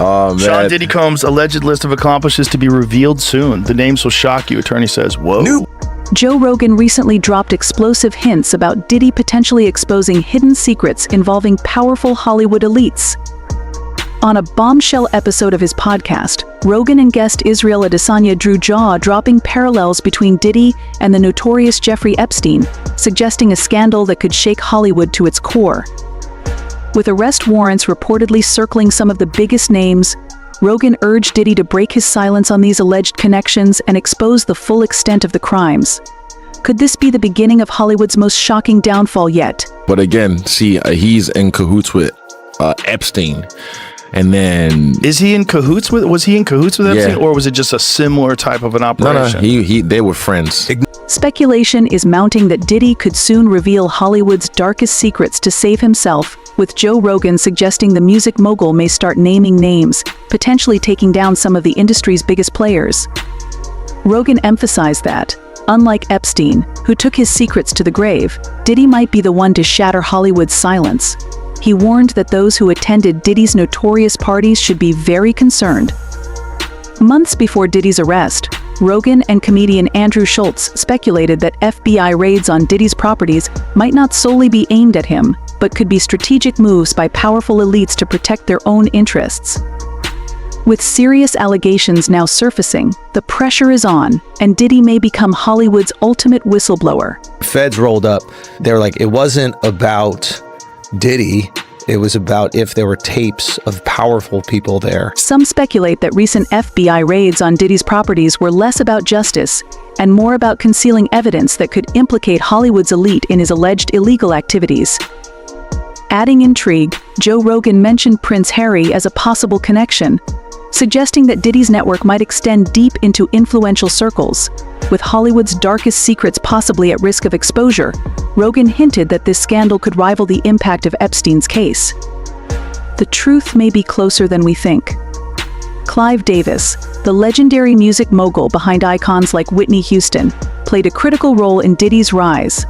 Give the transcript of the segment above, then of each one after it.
Oh, man. Sean Diddy Combs' alleged list of accomplices to be revealed soon. The names will shock you, attorney says. Whoa. Joe Rogan recently dropped explosive hints about Diddy potentially exposing hidden secrets involving powerful Hollywood elites. On a bombshell episode of his podcast, Rogan and guest Israel Adesanya drew jaw-dropping parallels between Diddy and the notorious Jeffrey Epstein, suggesting a scandal that could shake Hollywood to its core. With arrest warrants reportedly circling some of the biggest names, Rogan urged Diddy to break his silence on these alleged connections and expose the full extent of the crimes. Could this be the beginning of Hollywood's most shocking downfall yet? But again, see, he's in cahoots with Epstein. And then... Was he in cahoots with Epstein, or was it just a similar type of an operation? No, they were friends. Speculation is mounting that Diddy could soon reveal Hollywood's darkest secrets to save himself, with Joe Rogan suggesting the music mogul may start naming names, potentially taking down some of the industry's biggest players. Rogan emphasized that, unlike Epstein, who took his secrets to the grave, Diddy might be the one to shatter Hollywood's silence. He warned that those who attended Diddy's notorious parties should be very concerned. Months before Diddy's arrest, Rogan and comedian Andrew Schulz speculated that FBI raids on Diddy's properties might not solely be aimed at him, but could be strategic moves by powerful elites to protect their own interests. With serious allegations now surfacing, the pressure is on, and Diddy may become Hollywood's ultimate whistleblower. Feds rolled up. They were like, it wasn't about Diddy, it was about if there were tapes of powerful people there. Some speculate that recent FBI raids on Diddy's properties were less about justice and more about concealing evidence that could implicate Hollywood's elite in his alleged illegal activities. Adding intrigue, Joe Rogan mentioned Prince Harry as a possible connection, suggesting that Diddy's network might extend deep into influential circles. With Hollywood's darkest secrets possibly at risk of exposure, Rogan hinted that this scandal could rival the impact of Epstein's case. The truth may be closer than we think. Clive Davis, the legendary music mogul behind icons like Whitney Houston, played a critical role in Diddy's rise.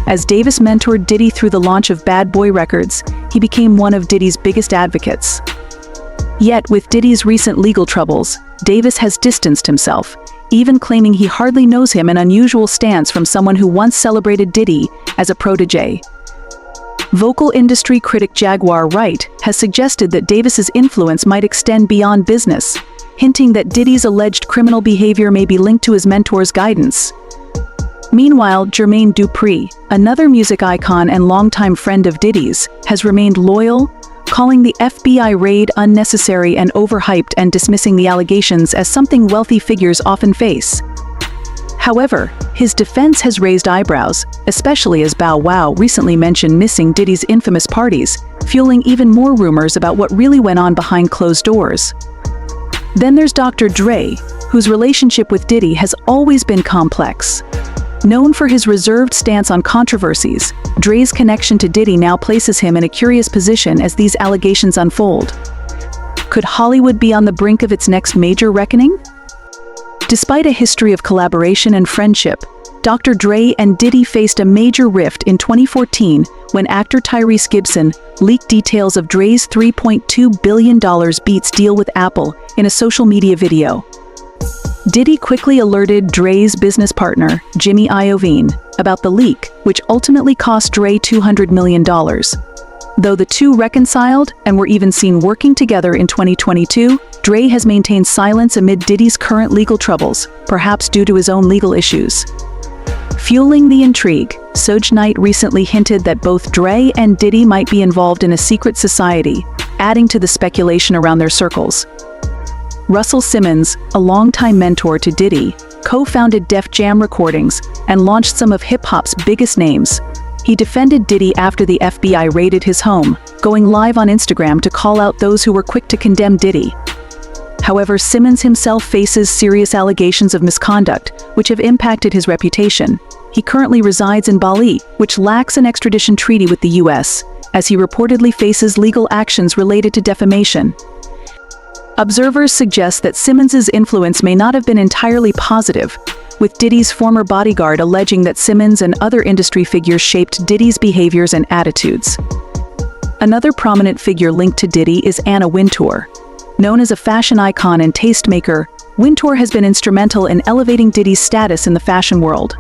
As Davis mentored Diddy through the launch of Bad Boy Records, he became one of Diddy's biggest advocates. Yet, with Diddy's recent legal troubles, Davis has distanced himself, even claiming he hardly knows him, an unusual stance from someone who once celebrated Diddy as a protege. Vocal industry critic Jaguar Wright has suggested that Davis's influence might extend beyond business, hinting that Diddy's alleged criminal behavior may be linked to his mentor's guidance. Meanwhile, Jermaine Dupri, another music icon and longtime friend of Diddy's, has remained loyal, calling the FBI raid unnecessary and overhyped and dismissing the allegations as something wealthy figures often face. However, his defense has raised eyebrows, especially as Bow Wow recently mentioned missing Diddy's infamous parties, fueling even more rumors about what really went on behind closed doors. Then there's Dr. Dre, whose relationship with Diddy has always been complex. Known for his reserved stance on controversies, Dre's connection to Diddy now places him in a curious position as these allegations unfold. Could Hollywood be on the brink of its next major reckoning? Despite a history of collaboration and friendship, Dr. Dre and Diddy faced a major rift in 2014 when actor Tyrese Gibson leaked details of Dre's $3.2 billion Beats deal with Apple in a social media video. Diddy quickly alerted Dre's business partner, Jimmy Iovine, about the leak, which ultimately cost Dre $200 million. Though the two reconciled and were even seen working together in 2022, Dre has maintained silence amid Diddy's current legal troubles, perhaps due to his own legal issues. Fueling the intrigue, Suge Knight recently hinted that both Dre and Diddy might be involved in a secret society, adding to the speculation around their circles. Russell Simmons, a longtime mentor to Diddy, co-founded Def Jam Recordings and launched some of hip-hop's biggest names. He defended Diddy after the FBI raided his home, going live on Instagram to call out those who were quick to condemn Diddy. However, Simmons himself faces serious allegations of misconduct, which have impacted his reputation. He currently resides in Bali, which lacks an extradition treaty with the US, as he reportedly faces legal actions related to defamation. Observers suggest that Simmons's influence may not have been entirely positive, with Diddy's former bodyguard alleging that Simmons and other industry figures shaped Diddy's behaviors and attitudes. Another prominent figure linked to Diddy is Anna Wintour. Known as a fashion icon and tastemaker, Wintour has been instrumental in elevating Diddy's status in the fashion world.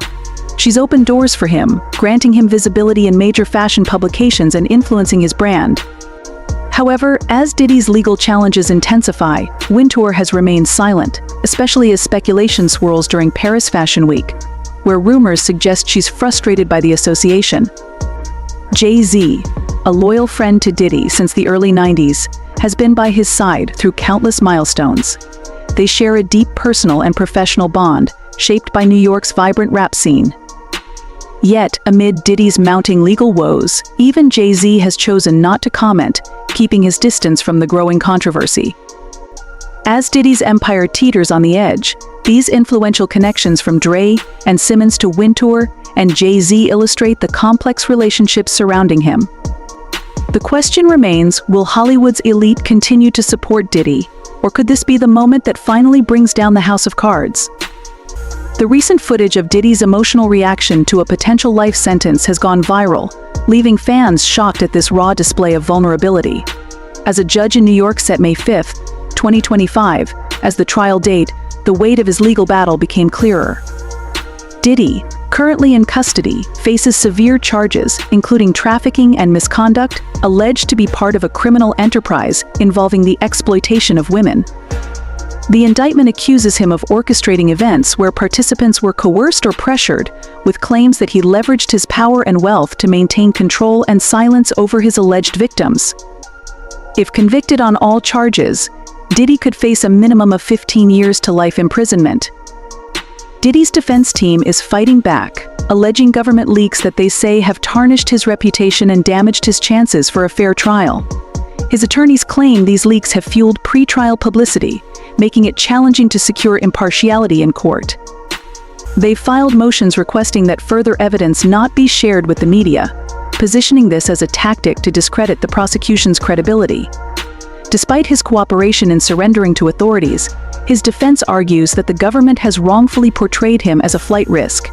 She's opened doors for him, granting him visibility in major fashion publications and influencing his brand. However, as Diddy's legal challenges intensify, Wintour has remained silent, especially as speculation swirls during Paris Fashion Week, where rumors suggest she's frustrated by the association. Jay-Z, a loyal friend to Diddy since the early 90s, has been by his side through countless milestones. They share a deep personal and professional bond, shaped by New York's vibrant rap scene. Yet, amid Diddy's mounting legal woes, even Jay-Z has chosen not to comment, keeping his distance from the growing controversy. As Diddy's empire teeters on the edge, these influential connections from Dre and Simmons to Wintour and Jay-Z illustrate the complex relationships surrounding him. The question remains, will Hollywood's elite continue to support Diddy, or could this be the moment that finally brings down the house of cards? The recent footage of Diddy's emotional reaction to a potential life sentence has gone viral, leaving fans shocked at this raw display of vulnerability. As a judge in New York set May 5, 2025, as the trial date, the weight of his legal battle became clearer. Diddy, currently in custody, faces severe charges, including trafficking and misconduct, alleged to be part of a criminal enterprise involving the exploitation of women. The indictment accuses him of orchestrating events where participants were coerced or pressured, with claims that he leveraged his power and wealth to maintain control and silence over his alleged victims. If convicted on all charges, Diddy could face a minimum of 15 years to life imprisonment. Diddy's defense team is fighting back, alleging government leaks that they say have tarnished his reputation and damaged his chances for a fair trial. His attorneys claim these leaks have fueled pre-trial publicity, making it challenging to secure impartiality in court. They filed motions requesting that further evidence not be shared with the media, positioning this as a tactic to discredit the prosecution's credibility. Despite his cooperation in surrendering to authorities, his defense argues that the government has wrongfully portrayed him as a flight risk.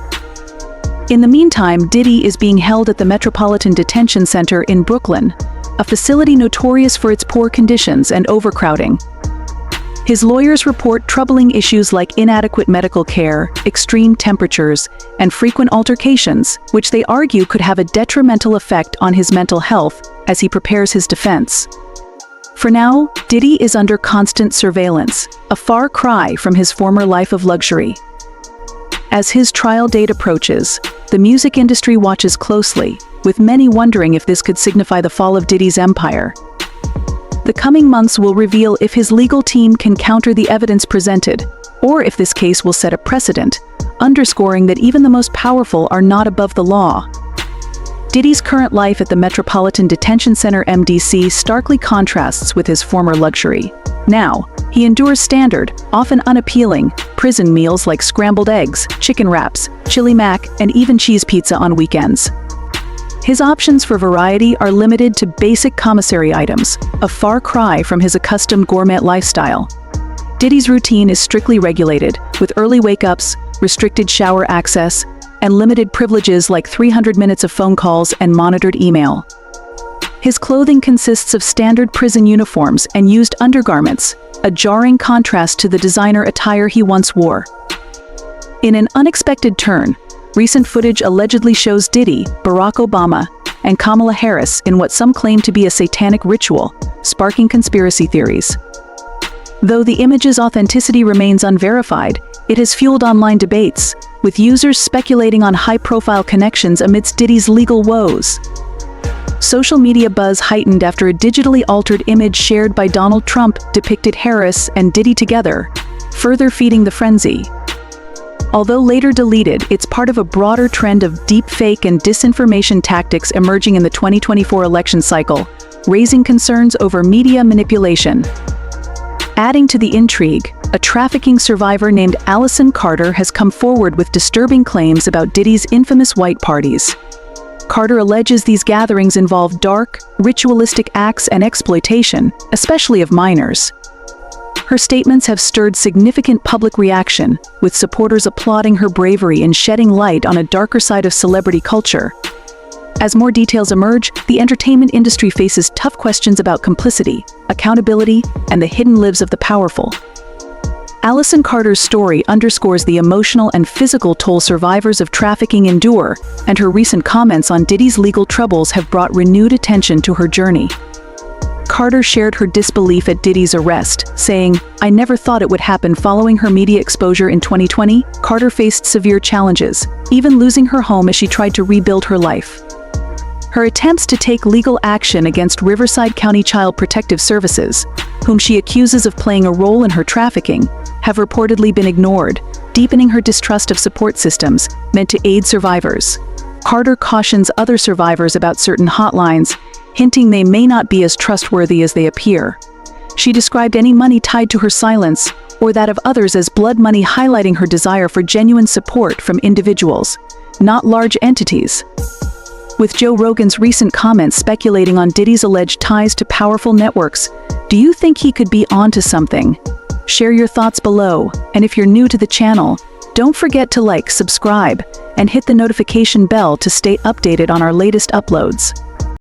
In the meantime, Diddy is being held at the Metropolitan Detention Center in Brooklyn, a facility notorious for its poor conditions and overcrowding. His lawyers report troubling issues like inadequate medical care, extreme temperatures, and frequent altercations, which they argue could have a detrimental effect on his mental health as he prepares his defense. For now, Diddy is under constant surveillance, a far cry from his former life of luxury. As his trial date approaches, the music industry watches closely, with many wondering if this could signify the fall of Diddy's empire. The coming months will reveal if his legal team can counter the evidence presented, or if this case will set a precedent, underscoring that even the most powerful are not above the law. Diddy's current life at the Metropolitan Detention Center MDC starkly contrasts with his former luxury. Now, he endures standard, often unappealing, prison meals like scrambled eggs, chicken wraps, chili mac, and even cheese pizza on weekends. His options for variety are limited to basic commissary items, a far cry from his accustomed gourmet lifestyle. Diddy's routine is strictly regulated, with early wake-ups, restricted shower access, and limited privileges like 300 minutes of phone calls and monitored email. His clothing consists of standard prison uniforms and used undergarments, a jarring contrast to the designer attire he once wore. In an unexpected turn, recent footage allegedly shows Diddy, Barack Obama, and Kamala Harris in what some claim to be a satanic ritual, sparking conspiracy theories. Though the image's authenticity remains unverified, it has fueled online debates, with users speculating on high-profile connections amidst Diddy's legal woes. Social media buzz heightened after a digitally altered image shared by Donald Trump depicted Harris and Diddy together, further feeding the frenzy. Although later deleted, it's part of a broader trend of deepfake and disinformation tactics emerging in the 2024 election cycle, raising concerns over media manipulation. Adding to the intrigue, a trafficking survivor named Allison Carter has come forward with disturbing claims about Diddy's infamous white parties. Carter alleges these gatherings involve dark, ritualistic acts and exploitation, especially of minors. Her statements have stirred significant public reaction, with supporters applauding her bravery in shedding light on a darker side of celebrity culture. As more details emerge, the entertainment industry faces tough questions about complicity, accountability, and the hidden lives of the powerful. Allison Carter's story underscores the emotional and physical toll survivors of trafficking endure, and her recent comments on Diddy's legal troubles have brought renewed attention to her journey. Carter shared her disbelief at Diddy's arrest, saying, "I never thought it would happen." Following her media exposure in 2020, Carter faced severe challenges, even losing her home as she tried to rebuild her life. Her attempts to take legal action against Riverside County Child Protective Services, whom she accuses of playing a role in her trafficking, have reportedly been ignored, deepening her distrust of support systems meant to aid survivors. Carter cautions other survivors about certain hotlines, hinting they may not be as trustworthy as they appear. She described any money tied to her silence, or that of others, as blood money, highlighting her desire for genuine support from individuals, not large entities. With Joe Rogan's recent comments speculating on Diddy's alleged ties to powerful networks, do you think he could be onto something? Share your thoughts below, and if you're new to the channel, don't forget to like, subscribe, and hit the notification bell to stay updated on our latest uploads.